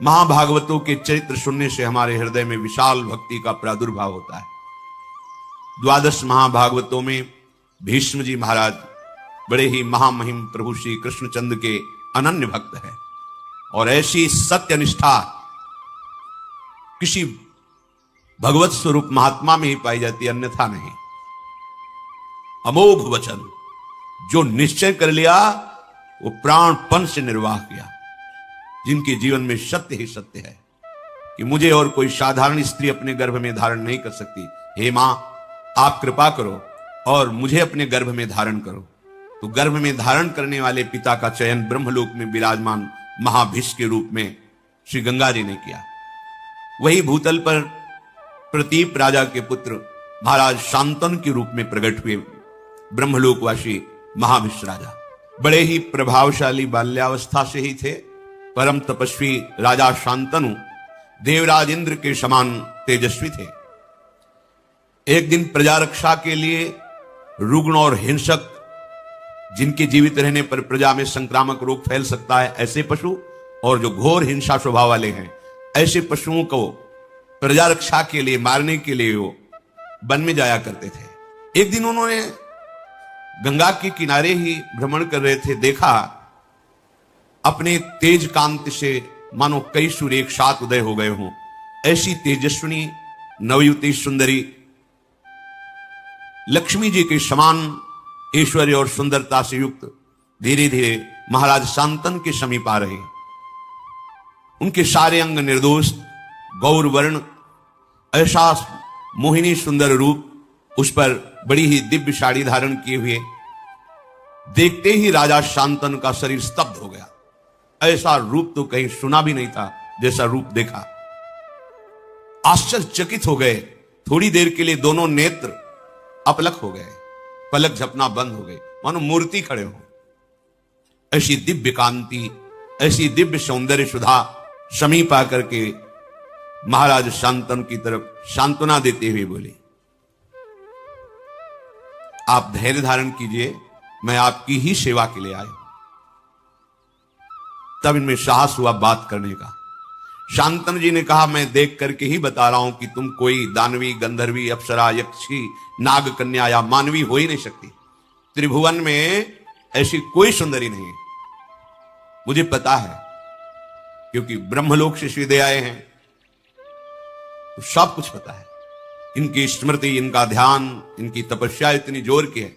महाभागवतों के चरित्र सुनने से हमारे हृदय में विशाल भक्ति का प्रादुर्भाव होता है। 12 महाभागवतों में भीष्म जी महाराज बड़े ही महामहिम प्रभु श्री कृष्णचंद्र के अनन्य भक्त है, और ऐसी सत्यनिष्ठा किसी भगवत स्वरूप महात्मा में ही पाई जाती है, अन्यथा नहीं। अमोघ वचन, जो निश्चय कर लिया वो प्राणपन से निर्वाह किया, जिनके जीवन में सत्य ही सत्य है कि मुझे और कोई साधारण स्त्री अपने गर्भ में धारण नहीं कर सकती। हे मां, आप कृपा करो और मुझे अपने गर्भ में धारण करो। तो गर्भ में धारण करने वाले पिता का चयन ब्रह्मलोक में विराजमान महाभीष के रूप में श्री गंगा जी ने किया। वही भूतल पर प्रतीप राजा के पुत्र महाराज शांतनु के रूप में प्रकट हुए ब्रह्मलोकवासी महाभीष राजा। बड़े ही प्रभावशाली बाल्यावस्था से ही थे। परम तपस्वी राजा शांतनु देवराज इंद्र के समान तेजस्वी थे। एक दिन प्रजा रक्षा के लिए रुग्ण और हिंसक, जिनके जीवित रहने पर प्रजा में संक्रामक रोग फैल सकता है, ऐसे पशु, और जो घोर हिंसा स्वभाव वाले हैं, ऐसे पशुओं को प्रजा रक्षा के लिए मारने के लिए वो वन में जाया करते थे। एक दिन उन्होंने गंगा के किनारे ही भ्रमण कर रहे थे, देखा अपने तेज कांति से मानो कई सूर्य एक साथ उदय हो गए हों। ऐसी तेजस्विनी नवयुवती सुंदरी लक्ष्मी जी के समान ऐश्वर्य और सुंदरता से युक्त धीरे धीरे महाराज शांतनु के समीप आ रहे। उनके सारे अंग निर्दोष गौर वर्ण, ऐसा मोहिनी सुंदर रूप, उस पर बड़ी ही दिव्य साड़ी धारण किए हुए। देखते ही राजा शांतनु का शरीर स्तब्ध हो गया। ऐसा रूप तो कहीं सुना भी नहीं था जैसा रूप देखा। आश्चर्यचकित हो गए। थोड़ी देर के लिए दोनों नेत्र अपलक हो गए, पलक झपना बंद हो गए, मानो मूर्ति खड़े हो। ऐसी दिव्य कांति, ऐसी दिव्य सौंदर्य सुधा समीप आकर के महाराज शांतनु की तरफ सांत्वना देते हुए बोले, आप धैर्य धारण कीजिए, मैं आपकी ही सेवा के लिए आया। तब इनमें साहस हुआ बात करने का। शांतनु जी ने कहा, मैं देख करके ही बता रहा हूं कि तुम कोई दानवी, गंधर्वी, अप्सरा, यक्षी, नाग कन्या या मानवी हो ही नहीं सकती। त्रिभुवन में ऐसी कोई सुंदरी नहीं है। मुझे पता है, क्योंकि ब्रह्मलोक से सीधे आए हैं तो सब कुछ पता है। इनकी स्मृति, इनका ध्यान, इनकी तपस्या इतनी जोर की है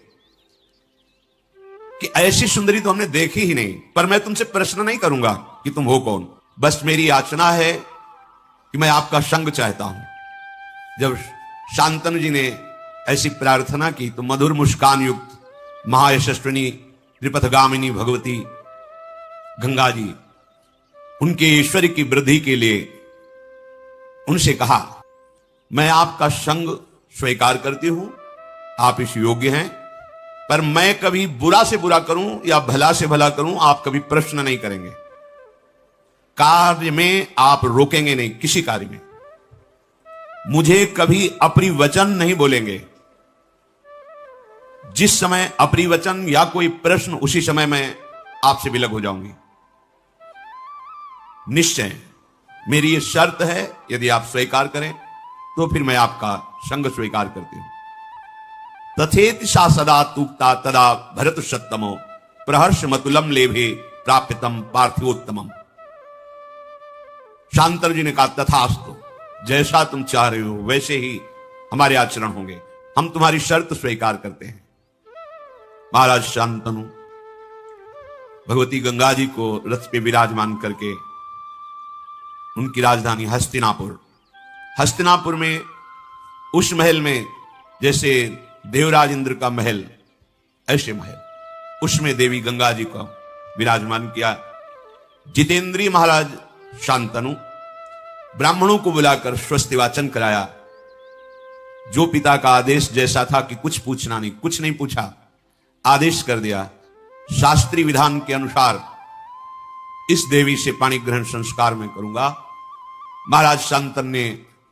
कि ऐसी सुंदरी तो हमने देखी ही नहीं। पर मैं तुमसे प्रश्न नहीं करूंगा कि तुम हो कौन, बस मेरी याचना है कि मैं आपका संग चाहता हूं। जब शांतनु जी ने ऐसी प्रार्थना की तो मधुर मुस्कान युक्त महायशस्विनी त्रिपथगामिनी भगवती गंगा जी उनके ऐश्वर्य की वृद्धि के लिए उनसे कहा, मैं आपका संग स्वीकार करती हूं, आप इस योग्य हैं, पर मैं कभी बुरा से बुरा करूं या भला से भला करूं, आप कभी प्रश्न नहीं करेंगे। कार्य में आप रोकेंगे नहीं, किसी कार्य में मुझे कभी अपरिवचन नहीं बोलेंगे। जिस समय अपरिवचन या कोई प्रश्न, उसी समय मैं आपसे विलग हो जाऊंगी। निश्चय मेरी ये शर्त है, यदि आप स्वीकार करें तो फिर मैं आपका संग स्वीकार करती हूं। तथेति सा सदा तूक्ता तदा भरत सत्तमो प्रहर्ष मतुलम लेभे प्राप्यतम पार्थिवोत्तमम। शांतनु जी ने कहा, तथास्तु, जैसा तुम चाह रहे हो वैसे ही हमारे आचरण होंगे, हम तुम्हारी शर्त स्वीकार करते हैं। महाराज शांतनु भगवती गंगा जी को रथ पे विराजमान करके उनकी राजधानी हस्तिनापुर में उस महल में जैसे देवराज इंद्र का महल, ऐसे महल, उसमें देवी गंगा जी को विराजमान किया। जितेंद्रीय महाराज शांतनु ब्राह्मणों को बुलाकर स्वस्ति वाचन कराया। जो पिता का आदेश जैसा था कि कुछ पूछना नहीं, कुछ नहीं पूछा, आदेश कर दिया। शास्त्रीय विधान के अनुसार इस देवी से पाणी ग्रहण संस्कार में करूंगा। महाराज शांतनु ने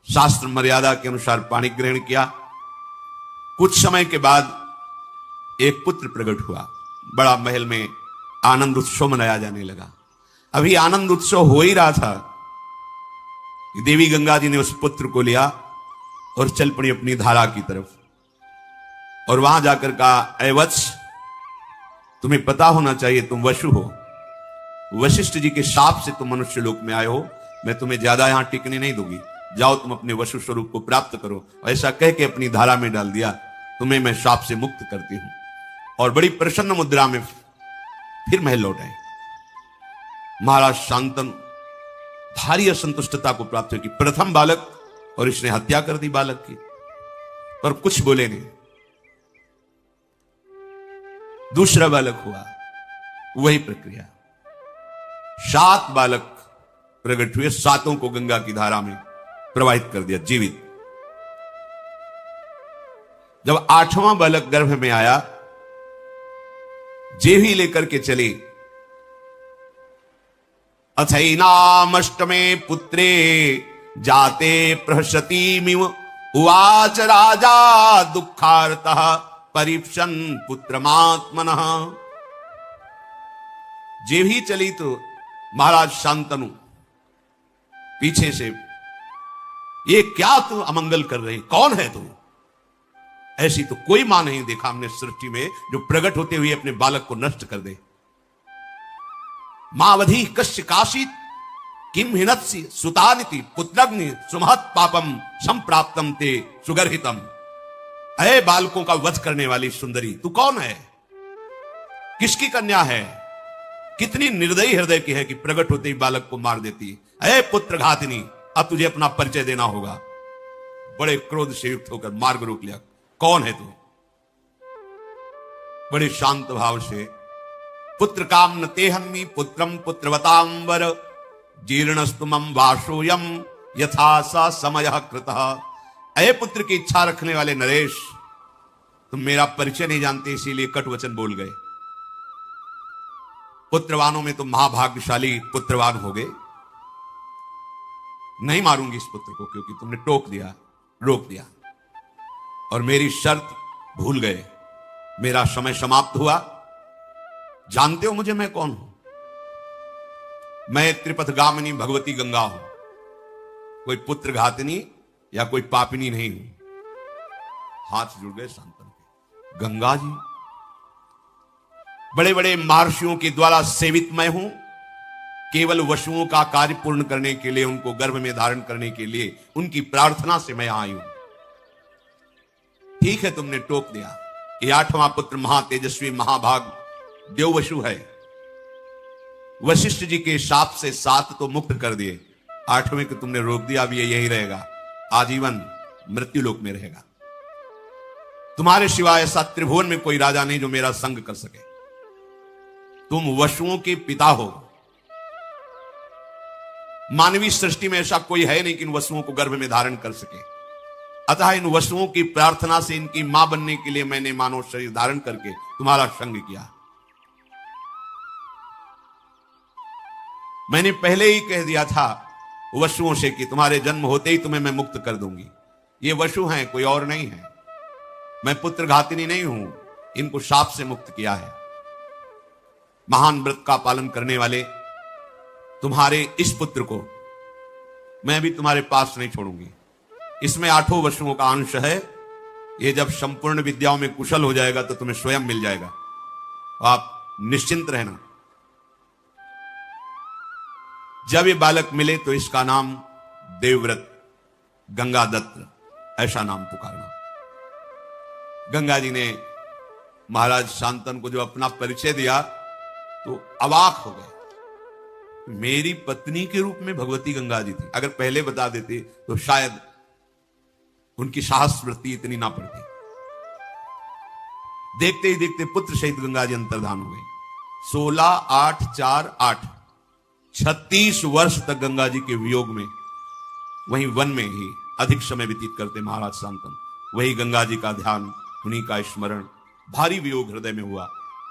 शास्त्र मर्यादा के अनुसार पाणी ग्रहण किया। कुछ समय के बाद एक पुत्र प्रकट हुआ। बड़ा महल में आनंद उत्सव मनाया जाने लगा। अभी आनंद उत्सव हो ही रहा था कि देवी गंगा जी ने उस पुत्र को लिया और चल पड़ी अपनी धारा की तरफ, और वहां जाकर कहा, ऐ वत्स, तुम्हें पता होना चाहिए तुम वशु हो, वशिष्ठ जी के शाप से तुम मनुष्य लोक में आए हो, मैं तुम्हें ज्यादा यहां टिकने नहीं दूंगी, जाओ तुम अपने वशु स्वरूप को प्राप्त करो। ऐसा कह के अपनी धारा में डाल दिया, तुम्हें मैं शाप से मुक्त करती हूं। और बड़ी प्रसन्न मुद्रा में फिर महल लौट आए। महाराज शांतनु भारी असंतुष्टता को प्राप्त हुई कि प्रथम बालक, और इसने हत्या कर दी बालक की, पर कुछ बोले नहीं। दूसरा बालक हुआ, वही प्रक्रिया, 7 बालक प्रकट हुए, 7 को गंगा की धारा में प्रवाहित कर दिया जीवित। जब 8वां बालक गर्भ में आया, जेवी लेकर के चली, अथैनामष्टमे पुत्रे जाते प्रहसतीमिव उवाच राजा दुःखार्तः परीक्षन् पुत्रमात्मनः। जेवी चली तो महाराज शांतनु पीछे से, ये क्या तू अमंगल कर रही, कौन है तू? ऐसी तो कोई मां नहीं देखा हमने सृष्टि में जो प्रकट होते हुए अपने बालक को नष्ट कर दे। मावधि कश्य काशित किम हिनत्सि सुतानिति पुत्रग्नि सुमहत पापम संप्राप्तम ते सुगर्हितम। अय बालकों का वध करने वाली सुंदरी, तू कौन है? किसकी कन्या है? कितनी निर्दयी हृदय की है कि प्रकट होते ही बालक को मार देती। अय पुत्र घातिनी, अब तुझे अपना परिचय देना होगा। बड़े क्रोध से युक्त होकर मार्ग रोक लिया, कौन है तू? बड़े शांत भाव से, पुत्र काम न तेहन्मी पुत्रम पुत्रवतांबर जीर्णस्तु मम वाशोयम यथा सा समय कृतः। अय पुत्र की इच्छा रखने वाले नरेश, तुम मेरा परिचय नहीं जानते, इसीलिए कट वचन बोल गए। पुत्रवानों में तुम महाभाग्यशाली पुत्रवान हो गए। नहीं मारूंगी इस पुत्र को, क्योंकि तुमने टोक दिया, रोक दिया, और मेरी शर्त भूल गए। मेरा समय समाप्त हुआ। जानते हो मुझे, मैं कौन हूं? मैं त्रिपथगामिनी भगवती गंगा हूं, कोई पुत्र घातिनी या कोई पापिनी नहीं हूं। हाथ जुड़ गए शांतनु के। गंगा जी, बड़े बड़े महर्षियों के द्वारा सेवित मैं हूं, केवल वशुओं का कार्य पूर्ण करने के लिए, उनको गर्भ में धारण करने के लिए, उनकी प्रार्थना से मैं यहां आई हूं। ठीक है, तुमने टोक दिया। ये 8वां पुत्र महातेजस्वी महाभाग देववशु है। वशिष्ठ जी के शाप से 7 तो मुक्त कर दिए, 8वें को तुमने रोक दिया। अब ये यही रहेगा, आजीवन मृत्यु लोक में रहेगा। तुम्हारे सिवाय ऐसा त्रिभुवन में कोई राजा नहीं जो मेरा संग कर सके। तुम वशुओं के पिता हो। मानवीय सृष्टि में ऐसा कोई है नहीं कि इन वसुओं को गर्भ में धारण कर सके। अतः इन वसुओं की प्रार्थना से इनकी मां बनने के लिए मैंने मानव शरीर धारण करके तुम्हारा संग किया। मैंने पहले ही कह दिया था वशुओं से कि तुम्हारे जन्म होते ही तुम्हें मैं मुक्त कर दूंगी। ये वशु हैं, कोई और नहीं है। मैं पुत्र घातिनी नहीं हूं, इनको शाप से मुक्त किया है। महान व्रत का पालन करने वाले तुम्हारे इस पुत्र को मैं भी तुम्हारे पास नहीं छोड़ूंगी। इसमें 8 वशुओं का अंश है। ये जब संपूर्ण विद्याओं में कुशल हो जाएगा तो तुम्हें स्वयं मिल जाएगा। आप निश्चिंत रहना। जब ये बालक मिले तो इसका नाम देवव्रत गंगादत्त, ऐसा नाम पुकारना। गंगा जी ने महाराज शांतनु को जो अपना परिचय दिया तो अवाक हो गए। मेरी पत्नी के रूप में भगवती गंगा जी थी। अगर पहले बता देते तो शायद उनकी साहस वृत्ति इतनी ना पड़ती। देखते ही देखते पुत्र सहित गंगा जी अंतर्धान हो गई। 16, 8, 4, 8 36 वर्ष तक गंगा जी के वियोग में वहीं वन में ही अधिक समय व्यतीत करते महाराज शांतनु। वही गंगा जी का ध्यान, उन्हीं का स्मरण। भारी वियोग हृदय में हुआ,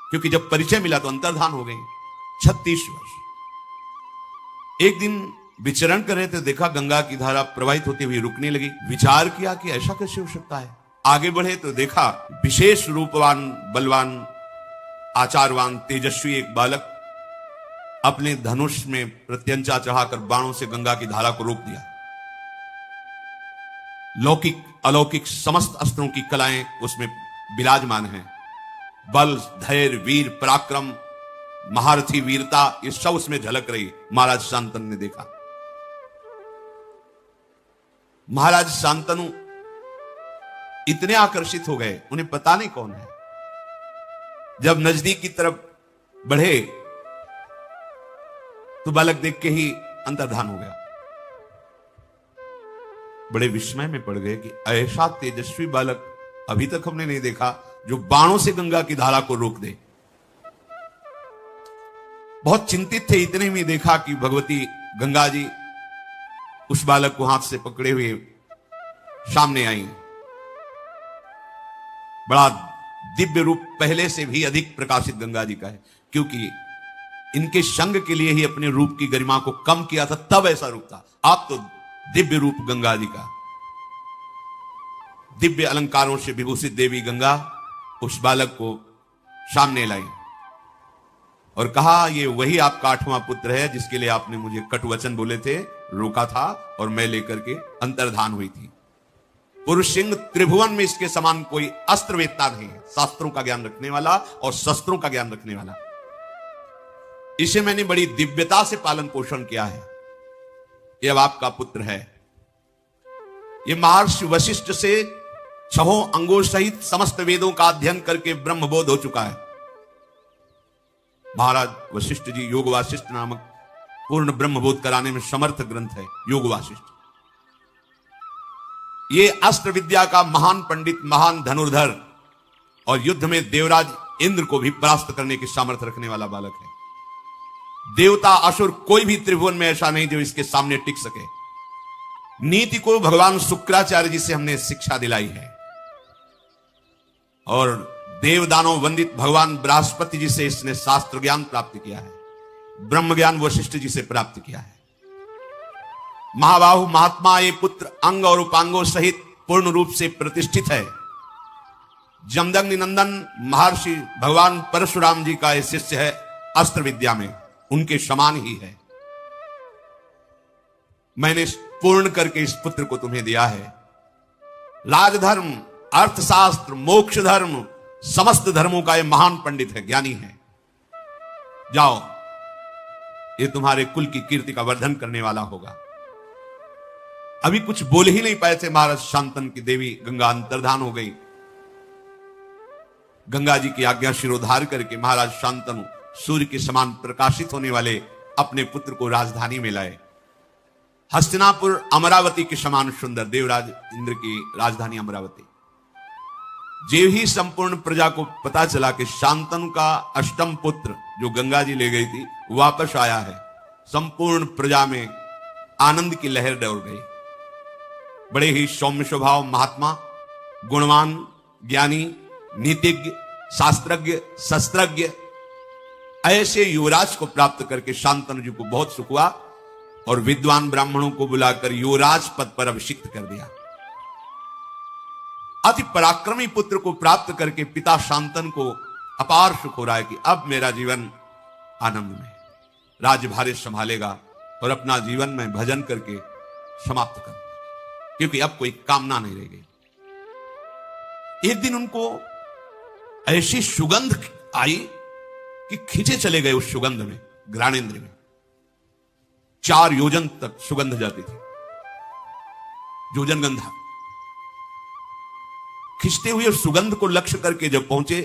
क्योंकि जब परिचय मिला तो अंतर्धान हो गई। 36 वर्ष। एक दिन विचरण कर रहे थे, देखा गंगा की धारा प्रवाहित होती हुई रुकने लगी। विचार किया कि ऐसा कैसे हो सकता है। आगे बढ़े तो देखा विशेष रूपवान, बलवान, आचारवान, तेजस्वी एक बालक अपने धनुष में प्रत्यंचा चढ़ाकर बाणों से गंगा की धारा को रोक दिया। लौकिक अलौकिक समस्त अस्त्रों की कलाएं उसमें विराजमान हैं। बल, धैर्य, वीर, पराक्रम, महारथी वीरता, ये सब उसमें झलक रही। महाराज शांतनु ने देखा। महाराज शांतनु इतने आकर्षित हो गए, उन्हें पता नहीं कौन है। जब नजदीक की तरफ बढ़े तो बालक देख के ही अंतर्धान हो गया। बड़े विस्मय में पड़ गए कि ऐसा तेजस्वी बालक अभी तक हमने नहीं देखा जो बाणों से गंगा की धारा को रोक दे। बहुत चिंतित थे। इतने में देखा कि भगवती गंगा जी उस बालक को हाथ से पकड़े हुए सामने आई। बड़ा दिव्य रूप पहले से भी अधिक प्रकाशित गंगा जी का है, क्योंकि इनके संग के लिए ही अपने रूप की गरिमा को कम किया था, तब ऐसा रूप था। आप तो दिव्य रूप गंगा जी का। दिव्य अलंकारों से विभूषित देवी गंगा उस बालक को सामने लाई और कहा, ये वही आपका 8वां पुत्र है जिसके लिए आपने मुझे कटुवचन बोले थे, रोका था और मैं लेकर के अंतर्धान हुई थी। पुरुष सिंह त्रिभुवन में इसके समान कोई अस्त्रवेत्ता नहीं है, शास्त्रों का ज्ञान रखने वाला और शस्त्रों का ज्ञान रखने वाला। इसे मैंने बड़ी दिव्यता से पालन पोषण किया है। यह अब आपका पुत्र है। ये महर्षि वशिष्ठ से 6 अंगों सहित समस्त वेदों का अध्ययन करके ब्रह्मबोध हो चुका है। महाराज वशिष्ठ जी योग वासिष्ठ नामक पूर्ण ब्रह्मबोध कराने में समर्थ ग्रंथ है योग वासिष्ठ। ये अस्त्र विद्या का महान पंडित, महान धनुर्धर और युद्ध में देवराज इंद्र को भी परास्त करने की सामर्थ्य रखने वाला बालक है। देवता असुर कोई भी त्रिभुवन में ऐसा नहीं जो इसके सामने टिक सके। नीति को भगवान शुक्राचार्य जी से हमने शिक्षा दिलाई है और देवदानों वंदित भगवान बृहस्पति जी से इसने शास्त्र ज्ञान प्राप्त किया है। ब्रह्म ज्ञान वशिष्ठ जी से प्राप्त किया है। महाबाहु महात्मा ये पुत्र अंग और उपांगों सहित पूर्ण रूप से प्रतिष्ठित है। जमदग्नि नंदन महर्षि भगवान परशुराम जी का ये शिष्य है। अस्त्र विद्या में उनके समान ही है। मैंने पूर्ण करके इस पुत्र को तुम्हें दिया है। राजधर्म, अर्थशास्त्र, मोक्ष धर्म, समस्त धर्मों का ये महान पंडित है, ज्ञानी है। जाओ, ये तुम्हारे कुल की कीर्ति का वर्धन करने वाला होगा। अभी कुछ बोल ही नहीं पाए थे महाराज शांतनु की देवी गंगा अंतर्धान हो गई। गंगा जी की आज्ञा शिरोधार करके महाराज शांतनु सूर्य के समान प्रकाशित होने वाले अपने पुत्र को राजधानी में लाए। हस्तिनापुर अमरावती के समान सुंदर देवराज इंद्र की राजधानी अमरावती। जो ही संपूर्ण प्रजा को पता चला कि शांतनु का अष्टम पुत्र जो गंगा जी ले गई थी वापस आया है, संपूर्ण प्रजा में आनंद की लहर दौड़ गई। बड़े ही सौम्य स्वभाव महात्मा, गुणवान, ज्ञानी, नीतिज्ञ, शास्त्रज्ञ, शस्त्रज्ञ ऐसे युवराज को प्राप्त करके शांतनु जी को बहुत सुख हुआ और विद्वान ब्राह्मणों को बुलाकर युवराज पद पर अभिषिक्त कर दिया। अति पराक्रमी पुत्र को प्राप्त करके पिता शांतनु को अपार सुख हो रहा है कि अब मेरा जीवन आनंद में, राज्यभार संभालेगा और अपना जीवन में भजन करके समाप्त कर, क्योंकि अब कोई कामना नहीं रह गई। एक दिन उनको ऐसी सुगंध आई कि खींचे चले गए उस सुगंध में, घ्राणेन्द्र में 4 योजन तक सुगंध जाती थी, योजनगंधा। खींचते हुए उस सुगंध को लक्ष्य करके जब पहुंचे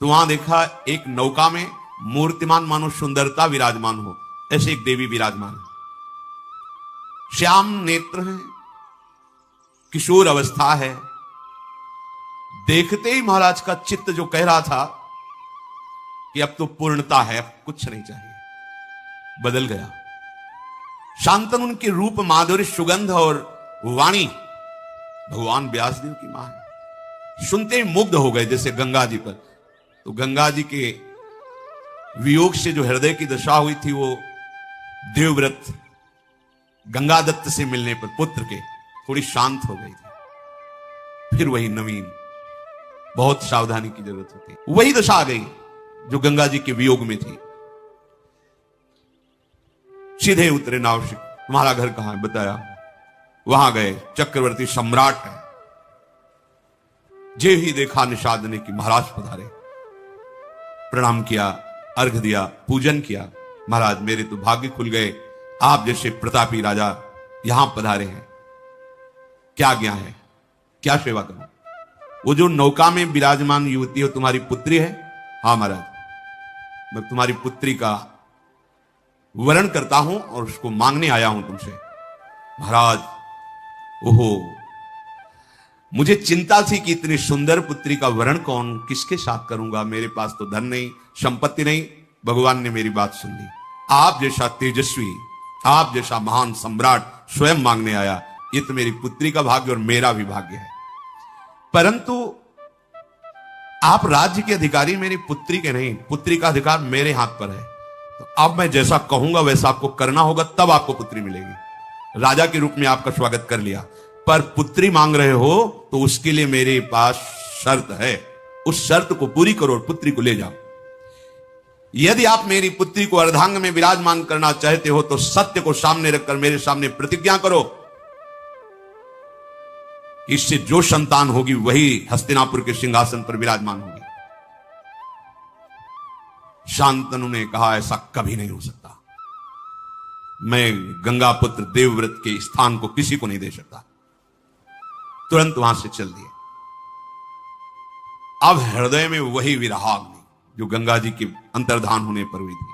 तो वहां देखा एक नौका में मूर्तिमान मानो सुंदरता विराजमान हो, ऐसे एक देवी विराजमान है। श्याम नेत्र हैं, किशोर अवस्था है। देखते ही महाराज का चित्त जो कह रहा था कि अब तो पूर्णता है, अब कुछ नहीं चाहिए, बदल गया। शांतनु उनके रूप, माधुर्य, सुगंध और वाणी भगवान व्यासदेव की मां है। सुनते ही मुग्ध हो गए जैसे गंगा जी पर। तो गंगा जी के वियोग से जो हृदय की दशा हुई थी वो देवव्रत गंगा दत्त से मिलने पर पुत्र के थोड़ी शांत हो गई थी। फिर वही नवीन, बहुत सावधानी की जरूरत होती, वही दशा आ गई जो गंगा जी के वियोग में थी। सीधे उतरे नाव से, तुम्हारा घर कहां है बताया। वहां गए, चक्रवर्ती सम्राट है। जे ही देखा निषाद ने कि महाराज पधारे, प्रणाम किया, अर्घ दिया, पूजन किया। महाराज मेरे तो भाग्य खुल गए, आप जैसे प्रतापी राजा यहां पधारे हैं। क्या आज्ञा है, क्या सेवा करूं? वो जो नौका में विराजमान युवती है तुम्हारी पुत्री है? हाँ महाराज, मैं तुम्हारी पुत्री का वरण करता हूं और उसको मांगने आया हूं तुमसे। महाराज ओहो, मुझे चिंता थी कि इतनी सुंदर पुत्री का वरण कौन किसके साथ करूंगा, मेरे पास तो धन नहीं, संपत्ति नहीं। भगवान ने मेरी बात सुन ली। आप जैसा तेजस्वी, आप जैसा महान सम्राट स्वयं मांगने आया, ये तो मेरी पुत्री का भाग्य और मेरा भी भाग्य है। परंतु आप राज्य के अधिकारी मेरी पुत्री के नहीं, पुत्री का अधिकार मेरे हाथ पर है। तो अब मैं जैसा कहूंगा वैसा आपको करना होगा, तब आपको पुत्री मिलेगी। राजा के रूप में आपका स्वागत कर लिया, पर पुत्री मांग रहे हो तो उसके लिए मेरे पास शर्त है। उस शर्त को पूरी करो और पुत्री को ले जाओ। यदि आप मेरी पुत्री को अर्धांग में विराजमान करना चाहते हो तो सत्य को सामने रखकर मेरे सामने प्रतिज्ञा करो, इससे जो संतान होगी वही हस्तिनापुर के सिंहासन पर विराजमान होगी। शांतनु ने कहा ऐसा कभी नहीं हो सकता, मैं गंगा पुत्र देवव्रत के स्थान को किसी को नहीं दे सकता। तुरंत वहां से चल दिए। अब हृदय में वही विरहाग्नि जो गंगा जी के अंतर्धान होने पर हुई थी।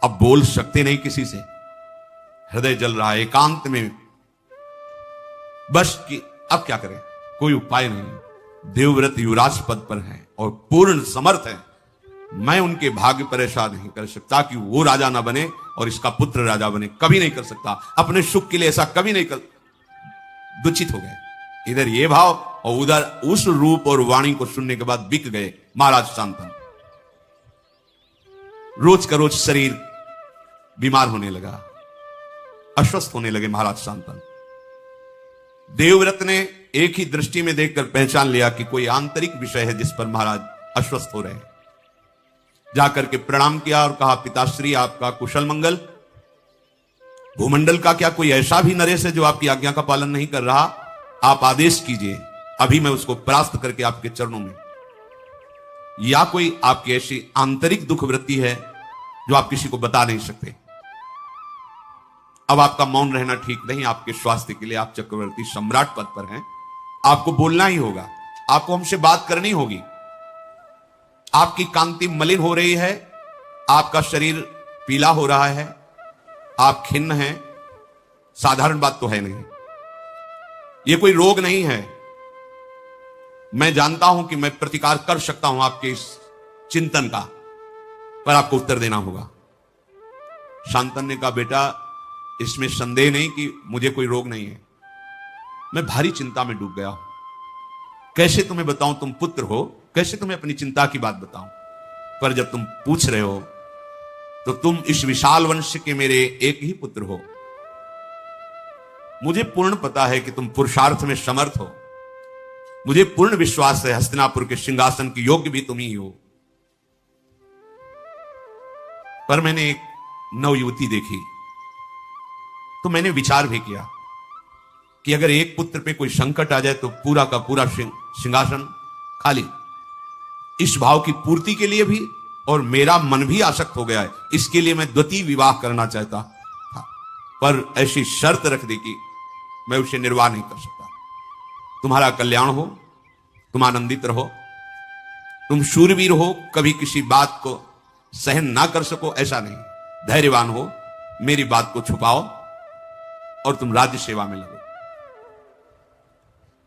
अब बोल सकते नहीं किसी से, हृदय जल रहा है एकांत में, बस कि अब क्या करें, कोई उपाय नहीं। देवव्रत युवराज पद पर हैं और पूर्ण समर्थ हैं। मैं उनके भाग्य पर ऐसा नहीं कर सकता कि वो राजा ना बने और इसका पुत्र राजा बने, कभी नहीं कर सकता। अपने सुख के लिए ऐसा कभी नहीं कर। दुचित हो गए, इधर ये भाव और उधर उस रूप और वाणी को सुनने के बाद बिक गए महाराज शांतनु। रोज का रोज शरीर बीमार होने लगा, अस्वस्थ होने लगे महाराज शांतनु। देवव्रत ने एक ही दृष्टि में देखकर पहचान लिया कि कोई आंतरिक विषय है जिस पर महाराज अस्वस्थ हो रहे हैं। जाकर के प्रणाम किया और कहा, पिताश्री आपका कुशल मंगल। भूमंडल का क्या कोई ऐसा भी नरेश है जो आपकी आज्ञा का पालन नहीं कर रहा? आप आदेश कीजिए, अभी मैं उसको परास्त करके आपके चरणों में। या कोई आपकी ऐसी आंतरिक दुख वृत्ति है जो आप किसी को बता नहीं सकते? अब आपका मौन रहना ठीक नहीं, आपके स्वास्थ्य के लिए। आप चक्रवर्ती सम्राट पद पर हैं, आपको बोलना ही होगा, आपको हमसे बात करनी होगी। आपकी कांति मलिन हो रही है, आपका शरीर पीला हो रहा है, आप खिन्न हैं। साधारण बात तो है नहीं, यह कोई रोग नहीं है। मैं जानता हूं कि मैं प्रतिकार कर सकता हूं आपके इस चिंतन का, पर आपको उत्तर देना होगा। शांतनु ने कहा, बेटा इसमें संदेह नहीं कि मुझे कोई रोग नहीं है, मैं भारी चिंता में डूब गया हूं। कैसे तुम्हें बताऊं, तुम पुत्र हो, कैसे तुम्हें अपनी चिंता की बात बताऊं? पर जब तुम पूछ रहे हो तो तुम इस विशाल वंश के मेरे एक ही पुत्र हो। मुझे पूर्ण पता है कि तुम पुरुषार्थ में समर्थ हो। मुझे पूर्ण विश्वास है हस्तिनापुर के सिंहासन की योग्य भी तुम ही हो। पर मैंने एक नवयुवती देखी तो मैंने विचार भी किया कि अगर एक पुत्र पे कोई संकट आ जाए तो पूरा का पूरा सिंहासन खाली। इस भाव की पूर्ति के लिए भी, और मेरा मन भी आसक्त हो गया है, इसके लिए मैं द्वितीय विवाह करना चाहता था, पर ऐसी शर्त रख दी कि मैं उसे निर्वाह नहीं कर सकता। तुम्हारा कल्याण हो, तुम आनंदित रहो, तुम शूरवीर हो, कभी किसी बात को सहन ना कर सको ऐसा नहीं, धैर्यवान हो, मेरी बात को छुपाओ और तुम राज्य सेवा में लगो।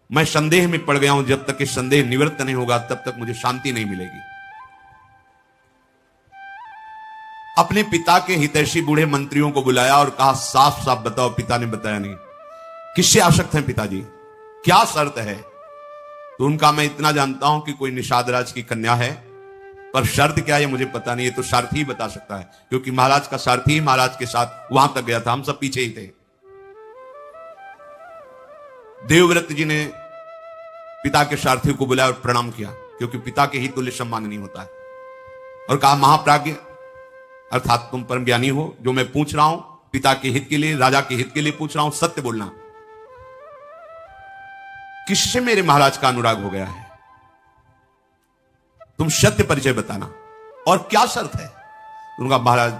मैं संदेह में पड़ गया हूं, जब तक कि संदेह निवृत्त नहीं होगा तब तक मुझे शांति नहीं मिलेगी। अपने पिता के हितैषी बूढ़े मंत्रियों को बुलाया और कहा, साफ साफ बताओ। पिता ने बताया नहीं। किससे आसक्त हैं पिताजी, क्या शर्त है? तो उनका, मैं इतना जानता हूं कि कोई निषाद राज की कन्या है, पर शर्त क्या है मुझे पता नहीं, है तो सारथी ही बता सकता है, क्योंकि महाराज का सारथी महाराज के साथ वहां तक गया था, हम सब पीछे ही थे। देवव्रत जी ने पिता के सारथी को बुलाया और प्रणाम किया, क्योंकि पिता के ही तुल्य सम्माननीय होता है, और कहा, महाप्राज्ञ अर्थात तुम परम ज्ञानी हो, जो मैं पूछ रहा हूं पिता के हित के लिए, राजा के हित के लिए पूछ रहा हूं, सत्य बोलना। किससे मेरे महाराज का अनुराग हो गया है? तुम सत्य परिचय बताना, और क्या शर्त है? उनका महाराज,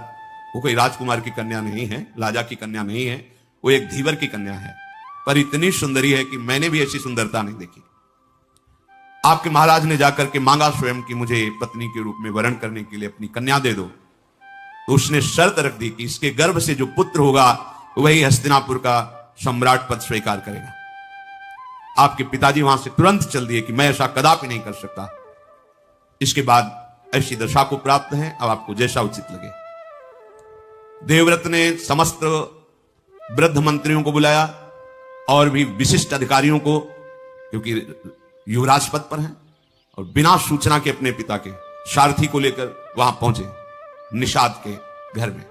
वो कोई राजकुमार की कन्या नहीं है, राजा की कन्या नहीं है, वो एक धीवर की कन्या है, पर इतनी सुंदरी है कि मैंने भी ऐसी सुंदरता नहीं देखी। आपके महाराज ने जाकर के मांगा स्वयं कि मुझे पत्नी के रूप में वरण करने के लिए अपनी कन्या दे दो, तो उसने शर्त रख दी कि इसके गर्भ से जो पुत्र होगा वही हस्तिनापुर का सम्राट पद स्वीकार करेगा। आपके पिताजी वहां से तुरंत चल दिए कि मैं ऐसा कदापि नहीं कर सकता। इसके बाद ऐसी दशा को प्राप्त है, अब आपको जैसा उचित लगे। देवव्रत ने समस्त वृद्ध मंत्रियों को बुलाया और भी विशिष्ट अधिकारियों को, क्योंकि युवराज पद पर हैं, और बिना सूचना के अपने पिता के सारथी को लेकर वहां पहुंचे निषाद के घर में।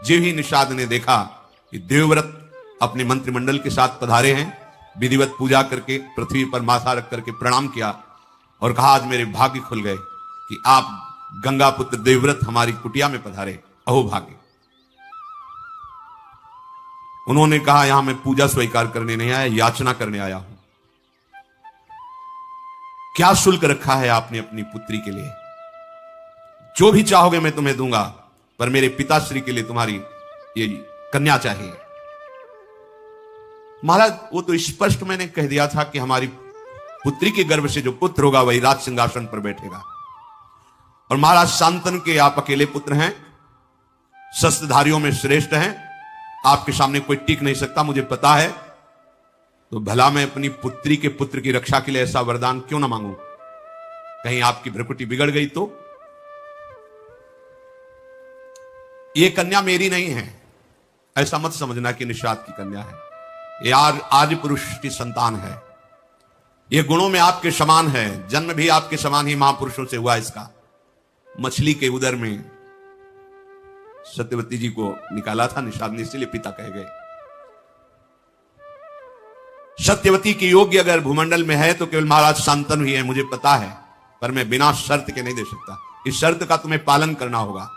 जो ही निषाद ने देखा कि देवव्रत अपने मंत्रिमंडल के साथ पधारे हैं, विधिवत पूजा करके पृथ्वी पर माथा रख करके प्रणाम किया और कहा, आज मेरे भाग्य खुल गए कि आप गंगा पुत्र देवव्रत हमारी कुटिया में पधारे, अहो भाग्य। उन्होंने कहा, यहां मैं पूजा स्वीकार करने नहीं आया, याचना करने आया हूं। क्या शुल्क रखा है आपने अपनी पुत्री के लिए? जो भी चाहोगे मैं तुम्हें दूंगा, पर मेरे पिताश्री के लिए तुम्हारी ये कन्या चाहिए। महाराज, वो तो स्पष्ट मैंने कह दिया था कि हमारी पुत्री के गर्भ से जो पुत्र होगा वही राज सिंहासन पर बैठेगा। और महाराज शांतनु के आप अकेले पुत्र हैं, शस्त्रधारियों में श्रेष्ठ हैं, आपके सामने कोई टिक नहीं सकता, मुझे पता है। तो भला मैं अपनी पुत्री के पुत्र की रक्षा के लिए ऐसा वरदान क्यों ना मांगू? कहीं आपकी भ्रकुटी बिगड़ गई तो? ये कन्या मेरी नहीं है, ऐसा मत समझना कि निषाद की कन्या है। ये आर्य पुरुष की संतान है, ये गुणों में आपके समान है, जन्म भी आपके समान ही महापुरुषों से हुआ इसका। मछली के उदर में सत्यवती जी को निकाला था निषाद ने, इसीलिए पिता कहे गए। सत्यवती की योग्य अगर भूमंडल में है तो केवल महाराज शांतनु ही है, मुझे पता है, पर मैं बिना शर्त के नहीं दे सकता। इस शर्त का तुम्हें पालन करना होगा,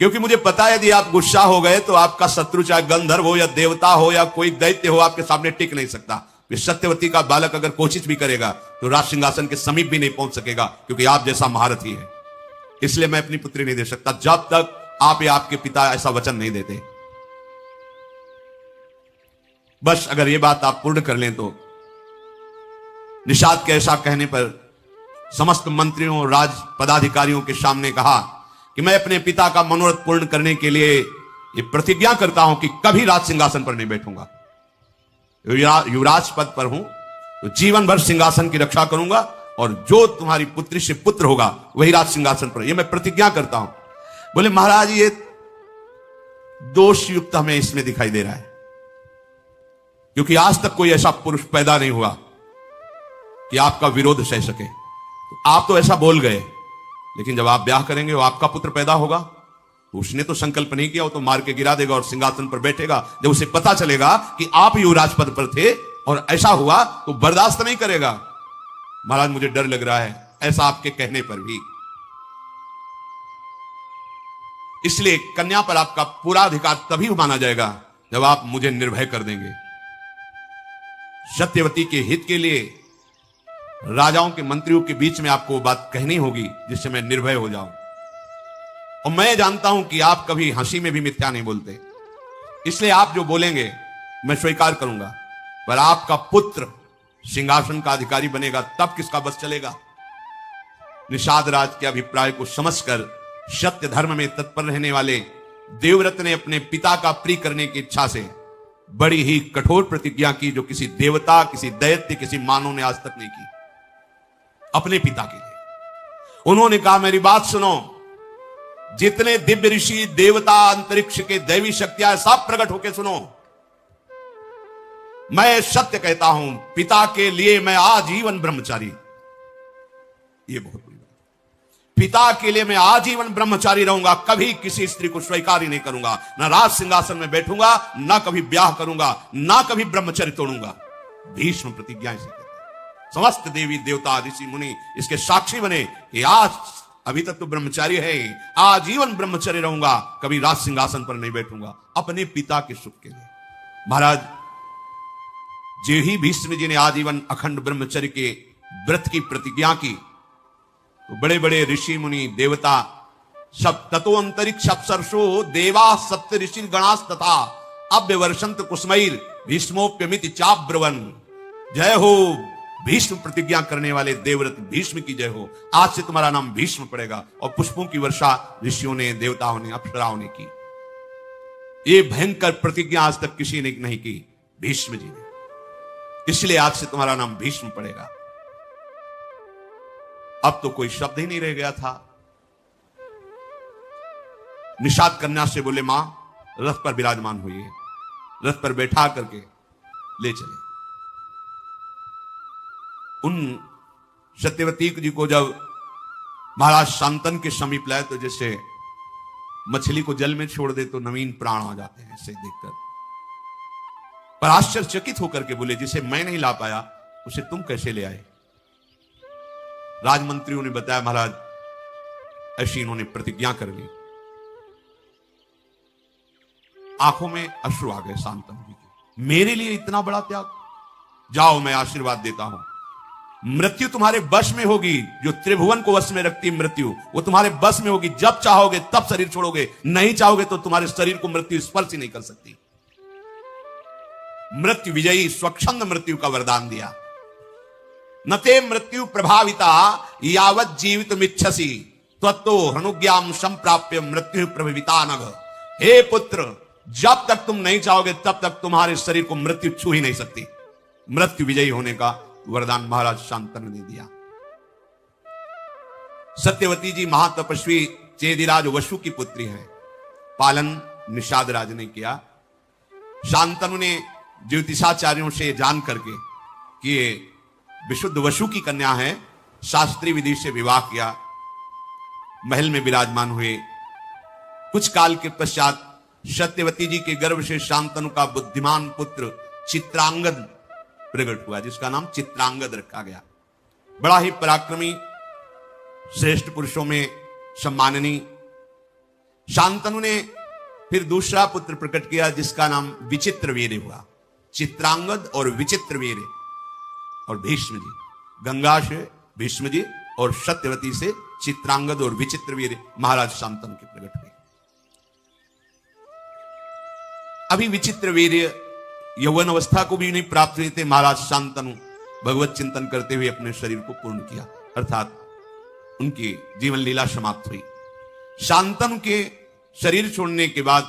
क्योंकि मुझे पता है यदि आप गुस्सा हो गए तो आपका शत्रु चाहे गंधर्व हो या देवता हो या कोई दैत्य हो, आपके सामने टिक नहीं सकता। सत्यवती का बालक अगर कोशिश भी करेगा तो राज सिंहासन के समीप भी नहीं पहुंच सकेगा, क्योंकि आप जैसा महारथी है। इसलिए मैं अपनी पुत्री नहीं दे सकता जब तक आप या आपके पिता ऐसा वचन नहीं देते। बस अगर यह बात आप पूर्ण कर लें तो। निषाद के ऐसा कहने पर समस्त मंत्रियों और राज पदाधिकारियों के सामने कहा कि मैं अपने पिता का मनोरथ पूर्ण करने के लिए ये प्रतिज्ञा करता हूं कि कभी राज सिंहासन पर नहीं बैठूंगा। युवराज पद पर हूं तो जीवन भर सिंहासन की रक्षा करूंगा, और जो तुम्हारी पुत्री से पुत्र होगा वही राज सिंहासन पर, यह मैं प्रतिज्ञा करता हूं। बोले, महाराज ये दोष युक्त हमें इसमें दिखाई दे रहा है, क्योंकि आज तक कोई ऐसा पुरुष पैदा नहीं हुआ कि आपका विरोध सह सके। तो आप तो ऐसा बोल गए, लेकिन जब आप ब्याह करेंगे वो आपका पुत्र पैदा होगा, तो उसने तो संकल्प नहीं किया, वो तो मार के गिरा देगा और सिंहासन पर बैठेगा। जब उसे पता चलेगा कि आप युवराज पद पर थे और ऐसा हुआ तो बर्दाश्त नहीं करेगा। महाराज, मुझे डर लग रहा है ऐसा आपके कहने पर भी, इसलिए कन्या पर आपका पूरा अधिकार तभी माना जाएगा जब आप मुझे निर्भय कर देंगे। सत्यवती के हित के लिए राजाओं के मंत्रियों के बीच में आपको बात कहनी होगी जिससे मैं निर्भय हो जाऊं। और मैं जानता हूं कि आप कभी हंसी में भी मिथ्या नहीं बोलते, इसलिए आप जो बोलेंगे मैं स्वीकार करूंगा। पर आपका पुत्र सिंहासन का अधिकारी बनेगा तब किसका बस चलेगा? निषाद राज के अभिप्राय को समझकर सत्य धर्म में तत्पर रहने वाले देवव्रत ने अपने पिता का प्रिय करने की इच्छा से बड़ी ही कठोर प्रतिज्ञा की, जो किसी देवता, किसी दैत्य, किसी मानव ने आज तक नहीं की। अपने पिता के लिए उन्होंने कहा, मेरी बात सुनो, जितने दिव्य ऋषि, देवता, अंतरिक्ष के दैवी शक्तियां सब प्रकट होकर सुनो। मैं सत्य कहता हूं, पिता के लिए मैं आजीवन ब्रह्मचारी, ये बहुत बड़ी बात, पिता के लिए मैं आजीवन ब्रह्मचारी रहूंगा, कभी किसी स्त्री को स्वीकार ही नहीं करूंगा, ना राज सिंहासन में बैठूंगा, ना कभी ब्याह करूंगा, ना कभी ब्रह्मचर्य तोड़ूंगा। भीष्म प्रतिज्ञा इसे कहते हैं। समस्त देवी देवता ऋषि मुनि इसके साक्षी बने कि आज अभी तक तो ब्रह्मचारी है, आजीवन ब्रह्मचर्य रहूंगा, कभी राज सिंहासन पर नहीं बैठूंगा, अपने पिता के सुख के लिए। महाराज, जो ही भीष्म जी ने आजीवन अखंड ब्रह्मचर्य के व्रत की प्रतिज्ञा की, तो बड़े बड़े ऋषि मुनि देवता सब, ततो अंतरिक्ष अप्सरसो देवा सप्त ऋषि गणास तथा अव्यवर्षंत कुसुमैर भीष्मोप्यमित चाब्रवन। जय हो भीष्म प्रतिज्ञा करने वाले देवव्रत भीष्म की जय हो। आज से तुम्हारा नाम भीष्म पड़ेगा। और पुष्पों की वर्षा ऋषियों ने, देवताओं ने, अप्सराओं ने की। ये भयंकर प्रतिज्ञा आज तक किसी ने नहीं की, भीष्म जी ने। इसलिए आज से तुम्हारा नाम भीष्म पड़ेगा। अब तो कोई शब्द ही नहीं रह गया था। निषाद कन्या से बोले, मां रथ पर विराजमान हुई है, रथ पर बैठा करके ले चले। उन सत्यवती जी को जब महाराज शांतनु के समीप लाए तो जैसे मछली को जल में छोड़ दे तो नवीन प्राण आ जाते हैं, ऐसे देखकर। पर आश्चर्यचकित होकर के बोले, जिसे मैं नहीं ला पाया उसे तुम कैसे ले आए? राजमंत्रियों ने बताया, महाराज ऐसी इन्होंने प्रतिज्ञा कर ली। आंखों में अश्रु आ गए शांतनु जी के। मेरे लिए इतना बड़ा त्याग? जाओ, मैं आशीर्वाद देता हूं। मृत्यु तुम्हारे वश में होगी। जो त्रिभुवन को वश में रखती मृत्यु, वो तुम्हारे वश में होगी। जब चाहोगे तब शरीर छोड़ोगे, नहीं चाहोगे तो तुम्हारे शरीर को मृत्यु स्पर्श ही नहीं कर सकती। मृत्यु विजयी स्वच्छंद मृत्यु का वरदान दिया। नते मृत्यु प्रभाविता यावत जीवित मिच्छसी त्वत्तो हनुज्ञाम संप्राप्य मृत्यु प्रभाविता नग। हे पुत्र, जब तक तुम नहीं चाहोगे तब तक तुम्हारे शरीर को मृत्यु छू ही नहीं सकती। मृत्यु विजयी होने का वरदान महाराज शांतनु ने दिया। सत्यवती जी महातपस्वी चेदिराज वसु की पुत्री है। पालन निषाद राज ने किया। शांतनु ने ज्योतिषाचार्यों से जान करके कि ये विशुद्ध वसु की कन्या है, शास्त्रीय विधि से विवाह किया। महल में विराजमान हुए। कुछ काल के पश्चात सत्यवती जी के गर्भ से शांतनु का बुद्धिमान पुत्र चित्रांगद प्रकट हुआ, जिसका नाम चित्रांगद रखा गया। बड़ा ही पराक्रमी, श्रेष्ठ पुरुषों में सम्माननीय। शांतनु ने फिर दूसरा पुत्र प्रकट किया, जिसका नाम विचित्रवीर्य हुआ। चित्रांगद और विचित्रवीर्य। और भीष्म जी, गंगा से भीष्म जी और सत्यवती से चित्रांगद और विचित्रवीर्य महाराज शांतनु के प्रकट हुए। अभी विचित्रवीर्य यौवन अवस्था को भी नहीं प्राप्त हुए थे। महाराज शांतनु भगवत चिंतन करते हुए अपने शरीर को पूर्ण किया, अर्थात उनकी जीवन लीला समाप्त हुई। शांतनु के शरीर छोड़ने के बाद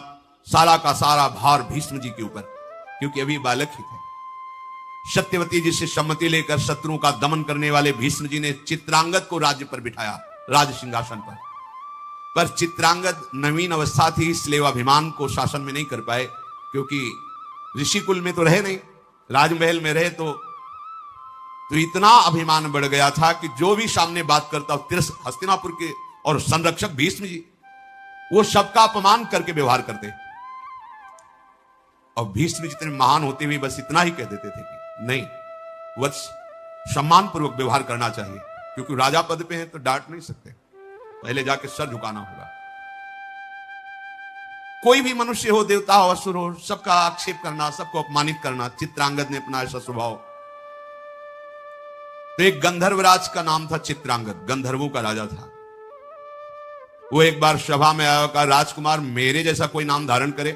सारा का सारा भार भीष्म जी के ऊपर, क्योंकि अभी बालक ही थे। सत्यवती जी से सम्मति लेकर शत्रुओं का दमन करने वाले भीष्म जी ने चित्रांगद को राज्य पर बिठाया, राज सिंहासन पर चित्रांगद नवीन अवस्था थी, इसलिए अभिमान को शासन में नहीं कर पाए। क्योंकि ऋषि कुल में तो रहे नहीं, राजमहल में रहे तो इतना अभिमान बढ़ गया था कि जो भी सामने बात करता, हस्तिनापुर के और संरक्षक भीष्म जी, वो सबका अपमान करके व्यवहार करते। और भीष्म जितने महान होते हुए बस इतना ही कह देते थे कि नहीं, वत्स सम्मान पूर्वक व्यवहार करना चाहिए, क्योंकि राजा पद पे हैं तो डांट नहीं सकते, पहले जाके सर झुकाना होगा। कोई भी मनुष्य हो, देवता हो, असुर हो, सबका आक्षेप करना, सबको अपमानित करना, चित्रांगद ने अपना ऐसा स्वभाव। तो एक गंधर्वराज का नाम था चित्रांगद, गंधर्वों का राजा था। वो एक बार सभा में आया, कहा राजकुमार मेरे जैसा कोई नाम धारण करे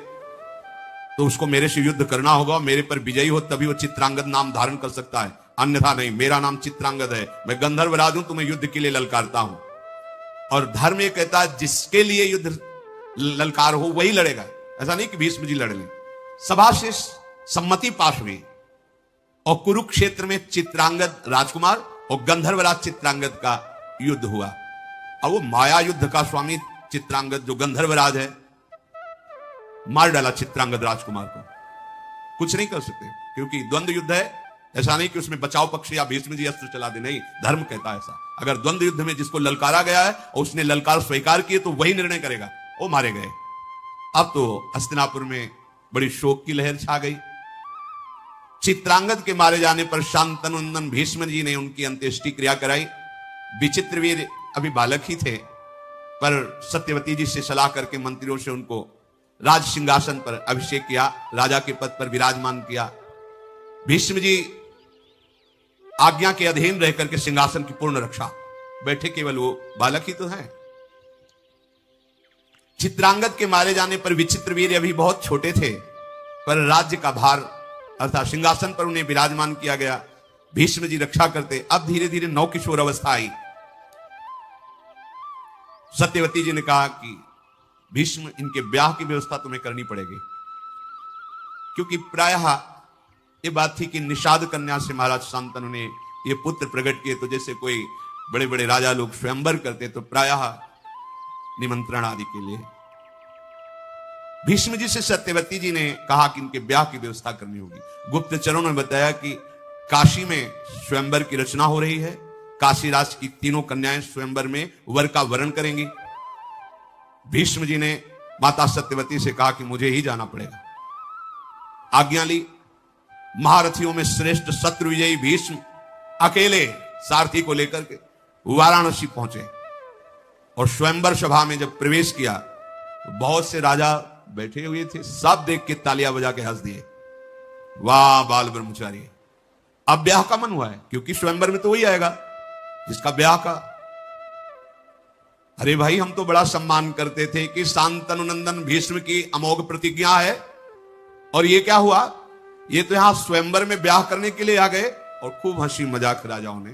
तो उसको मेरे से युद्ध करना होगा, मेरे पर विजयी हो तभी वो चित्रांगद नाम धारण कर सकता है, अन्यथा नहीं। मेरा नाम चित्रांगद है, मैं गंधर्वराज हूं, तुम्हें युद्ध के लिए ललकारता हूं। और धर्म ये कहता है जिसके लिए युद्ध ललकार हो वही लड़ेगा, ऐसा नहीं कि भीष्म जी लड़ लें। सभा से सम्मति पास हुई और कुरुक्षेत्र में चित्रांगद राजकुमार और गंधर्वराज चित्रांगद का युद्ध हुआ। और वो माया युद्ध का स्वामी चित्रांगद, जो गंधर्वराज है, मार डाला चित्रांगद राजकुमार को। कुछ नहीं कर सकते, क्योंकि द्वंद्व युद्ध है। ऐसा नहीं कि उसमें बचाव पक्ष या भीष्म जी अस्त्र चला दे, नहीं, धर्म कहता है ऐसा। अगर द्वंद्व युद्ध में जिसको ललकारा गया है और उसने ललकार स्वीकार किए तो वही निर्णय करेगा, वो मारे गए। अब तो हस्तिनापुर में बड़ी शोक की लहर छा गई। चित्रांगद के मारे जाने पर शांतनु भीष्म जी ने उनकी अंत्येष्टि क्रिया कराई। विचित्रवीर अभी बालक ही थे, पर सत्यवती जी से सलाह करके मंत्रियों से उनको राज सिंहासन पर अभिषेक किया, राजा के पद पर विराजमान किया। भीष्म जी आज्ञा के अधीन रह करके सिंहासन की पूर्ण रक्षा, बैठे केवल वो बालक ही तो हैं। चित्रांगद के मारे जाने पर विचित्रवीर्य अभी बहुत छोटे थे, पर राज्य का भार अर्थात सिंहासन पर उन्हें विराजमान किया गया। भीष्म जी रक्षा करते। अब धीरे धीरे नवकिशोर अवस्था आई। सत्यवती जी ने कहा कि भीष्म, इनके ब्याह की व्यवस्था तुम्हें करनी पड़ेगी, क्योंकि प्रायः ये बात थी कि निषाद कन्या से महाराज शांतनु ने ये पुत्र प्रकट किए, तो जैसे कोई बड़े बड़े राजा लोग स्वयंवर करते तो प्रायः निमंत्रण आदि के लिए भीष्म जी से सत्यवती जी ने कहा कि इनके ब्याह की व्यवस्था करनी होगी। गुप्तचरों ने बताया कि काशी में स्वयंवर की रचना हो रही है, काशी राज की तीनों कन्याएं स्वयंवर में वर का वरण करेंगी। भीष्म जी ने माता सत्यवती से कहा कि मुझे ही जाना पड़ेगा। आज्ञा ली। महारथियों में श्रेष्ठ शत्रु विजयी भीष्म अकेले सारथी को लेकर के वाराणसी पहुंचे और स्वयंवर सभा में जब प्रवेश किया तो बहुत से राजा बैठे हुए थे। सब देख के तालियां बजा के हंस दिए, वाह बाल ब्रह्मचारी, अब ब्याह का मन हुआ है, क्योंकि स्वयंवर में तो वही आएगा जिसका ब्याह का। अरे भाई, हम तो बड़ा सम्मान करते थे कि शांतनु नंदन भीष्म की अमोघ प्रतिज्ञा है, और ये क्या हुआ, ये तो यहां स्वयंवर में ब्याह करने के लिए आ गए। और खूब हंसी मजाक राजाओं ने।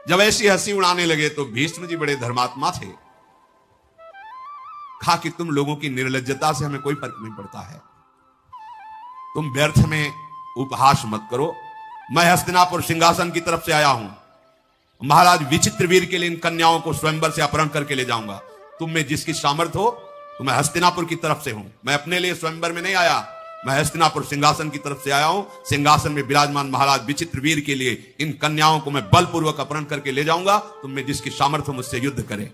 जब ऐसी हंसी उड़ाने लगे तो भीष्म जी बड़े धर्मात्मा थे। कहा कि तुम लोगों की निर्लज्जता से हमें कोई फर्क नहीं पड़ता है, तुम व्यर्थ में उपहास मत करो। मैं हस्तिनापुर सिंहासन की तरफ से आया हूं, महाराज विचित्रवीर के लिए इन कन्याओं को स्वयंवर से अपहरण करके ले जाऊंगा। तुम में जिसकी सामर्थ्य हो, तो मैं हस्तिनापुर की तरफ से हूं, मैं अपने लिए स्वयंवर में नहीं आया, मैं हस्तिनापुर सिंहासन की तरफ से आया हूं। सिंहासन में विराजमान महाराज विचित्रवीर के लिए इन कन्याओं को मैं बलपूर्वक अपहरण करके ले जाऊंगा। तुम में जिसकी सामर्थ्य मुझसे युद्ध करे।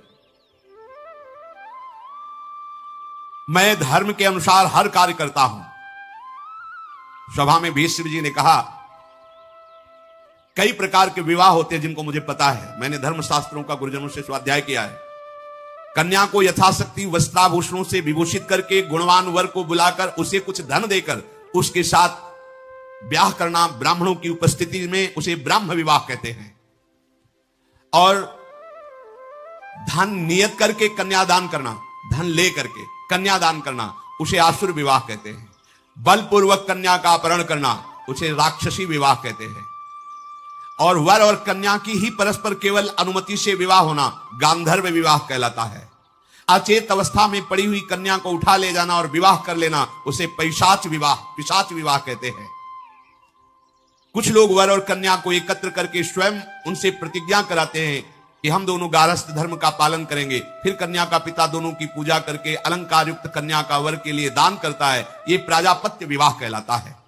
मैं धर्म के अनुसार हर कार्य करता हूं। सभा में भीष्म जी ने कहा, कई प्रकार के विवाह होते हैं जिनको मुझे पता है, मैंने धर्मशास्त्रों का गुरुजनों से स्वाध्याय किया है। कन्या को यथाशक्ति वस्त्राभूषणों से विभूषित करके गुणवान वर को बुलाकर उसे कुछ धन देकर उसके साथ ब्याह करना, ब्राह्मणों की उपस्थिति में उसे ब्राह्म विवाह कहते हैं। और धन नियत करके कन्यादान करना, धन ले करके कन्यादान करना, उसे आसुर विवाह कहते हैं। बलपूर्वक कन्या का अपहरण करना, उसे राक्षसी विवाह कहते हैं। और वर और कन्या की ही परस्पर केवल अनुमति से विवाह होना गांधर्व विवाह कहलाता है। अचेत अवस्था में पड़ी हुई कन्या को उठा ले जाना और विवाह कर लेना, उसे पिशाच विवाह कहते हैं। कुछ लोग वर और कन्या को एकत्र करके स्वयं उनसे प्रतिज्ञा कराते हैं कि हम दोनों गारस्थ धर्म का पालन करेंगे। फिर कन्या का पिता दोनों की पूजा करके अलंकार युक्त कन्या का वर के लिए दान करता है। यह प्राजापत्य विवाह कहलाता है।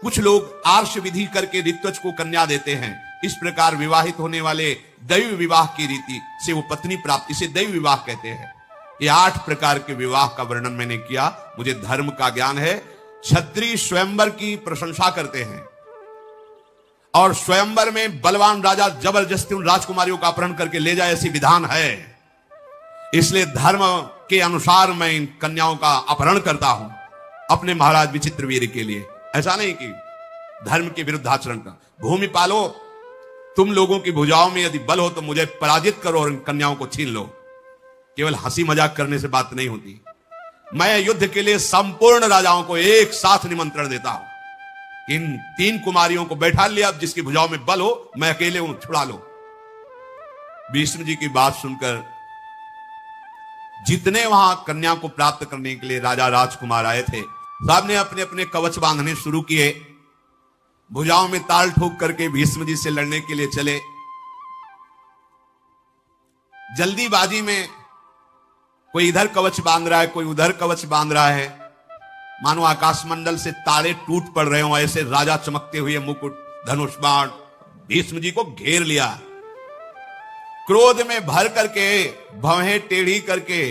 कुछ लोग आर्ष विधि करके ऋत्वज को कन्या देते हैं। इस प्रकार विवाहित होने वाले दैव विवाह की रीति से वो पत्नी प्राप्ति से दैव विवाह कहते हैं। ये 8 प्रकार के विवाह का वर्णन मैंने किया। मुझे धर्म का ज्ञान है। क्षत्रिय स्वयंवर की प्रशंसा करते हैं और स्वयंवर में बलवान राजा जबरदस्ती उन राजकुमारियों का अपहरण करके ले जाए, ऐसी विधान है। इसलिए धर्म के अनुसार मैं इन कन्याओं का अपहरण करता हूं अपने महाराज विचित्रवीर के लिए। ऐसा नहीं कि धर्म के विरुद्ध आचरण का। भूमि पालो, तुम लोगों की भुजाओं में यदि बल हो तो मुझे पराजित करो और इन कन्याओं को छीन लो। केवल हंसी मजाक करने से बात नहीं होती। मैं युद्ध के लिए संपूर्ण राजाओं को एक साथ निमंत्रण देता हूं। इन 3 कुमारियों को बैठा लिया, अब जिसकी भुजाओं में बल हो, मैं अकेले हूं, छुड़ा लो। भीष्म जी की बात सुनकर जितने वहां कन्या को प्राप्त करने के लिए राजा राजकुमार आए थे, सब ने अपने अपने कवच बांधने शुरू किए। भुजाओं में ताल ठोक करके भीष्म जी से लड़ने के लिए चले। जल्दीबाजी में कोई इधर कवच बांध रहा है, कोई उधर कवच बांध रहा है, मानो आकाशमंडल से तारे टूट पड़ रहे हो। ऐसे राजा चमकते हुए मुकुट, धनुष बाण भीष्म जी को घेर लिया। क्रोध में भर करके भवें टेढ़ी करके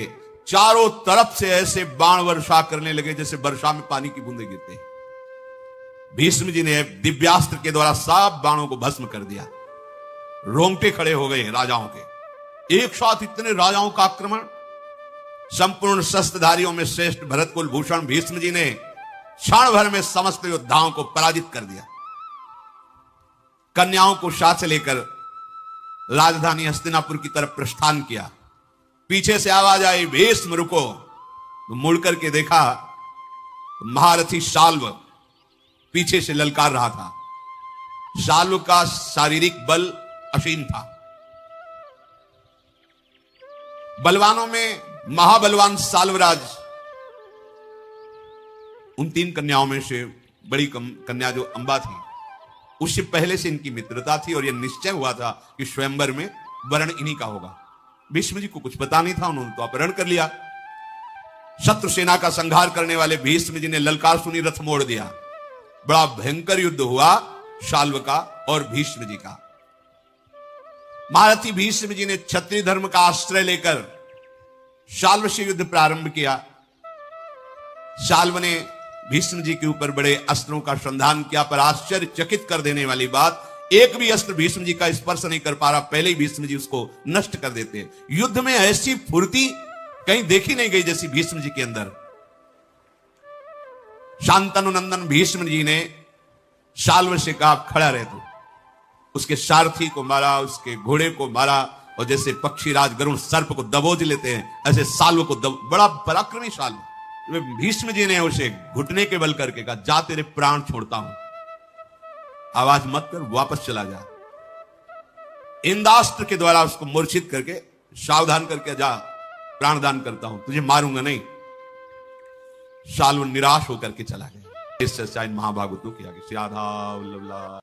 चारों तरफ से ऐसे बाण वर्षा करने लगे जैसे वर्षा में पानी की बूंदें गिरते हैं। भीष्म जी ने दिव्यास्त्र के द्वारा सब बाणों को भस्म कर दिया। रोंगटे खड़े हो गए राजाओं के। एक साथ इतने राजाओं का आक्रमण। संपूर्ण शस्त्रधारियों में श्रेष्ठ भरत कुल भूषण भीष्म जी ने क्षण भर में समस्त योद्धाओं को पराजित कर दिया। कन्याओं को साथ लेकर राजधानी हस्तिनापुर की तरफ प्रस्थान किया। पीछे से आवाज आई, भीष्म रुको। तो मुड़ करके देखा, महारथी शाल्व पीछे से ललकार रहा था। शाल्व का शारीरिक बल असीम था। बलवानों में महाबलवान साल्वराज उन 3 कन्याओं में से बड़ी कन्या जो अंबा थी, उससे पहले से इनकी मित्रता थी और यह निश्चय हुआ था कि स्वयंवर में वर्ण इन्हीं का होगा। भीष्म जी को कुछ पता नहीं था, उन्होंने तो अपहरण कर लिया। शत्रु सेना का संहार करने वाले भीष्म जी ने ललकार सुनी, रथ मोड़ दिया। बड़ा भयंकर युद्ध हुआ शाल्व का और भीष्म जी का। महारथी भीष्म जी ने क्षत्रिय धर्म का आश्रय लेकर शाल्व से युद्ध प्रारंभ किया। शाल्व ने भीष्म जी के ऊपर बड़े अस्त्रों का संधान किया, पर आश्चर्यचकित कर देने वाली बात, एक भी अस्त्र भीष्म जी का स्पर्श नहीं कर पा रहा, पहले ही भीष्म जी उसको नष्ट कर देते। युद्ध में ऐसी फुर्ती कहीं देखी नहीं गई जैसी भीष्म जी के अंदर। शांतनु नंदन भीष्म जी ने शाल्व से कहा, खड़ा रहे। तो उसके सारथी को मारा, उसके घोड़े को मारा, और जैसे पक्षीराज गरुड़ सर्प को दबोच लेते हैं, ऐसे शाल्व को बड़ा पराक्रमी शाल्व। भीष्म जी ने उसे घुटने के बल करके कहा, जा तेरे प्राण छोड़ता हूं, आवाज मत कर, वापस चला जा। इंदास्त्र के द्वारा उसको मूर्छित करके सावधान करके, जा प्राणदान करता हूं, तुझे मारूंगा नहीं। शाल्व निराश होकर के चला गया। इस चर्चा इन महाभागवतों की आगे। श्री राधा वल्लभ लाल।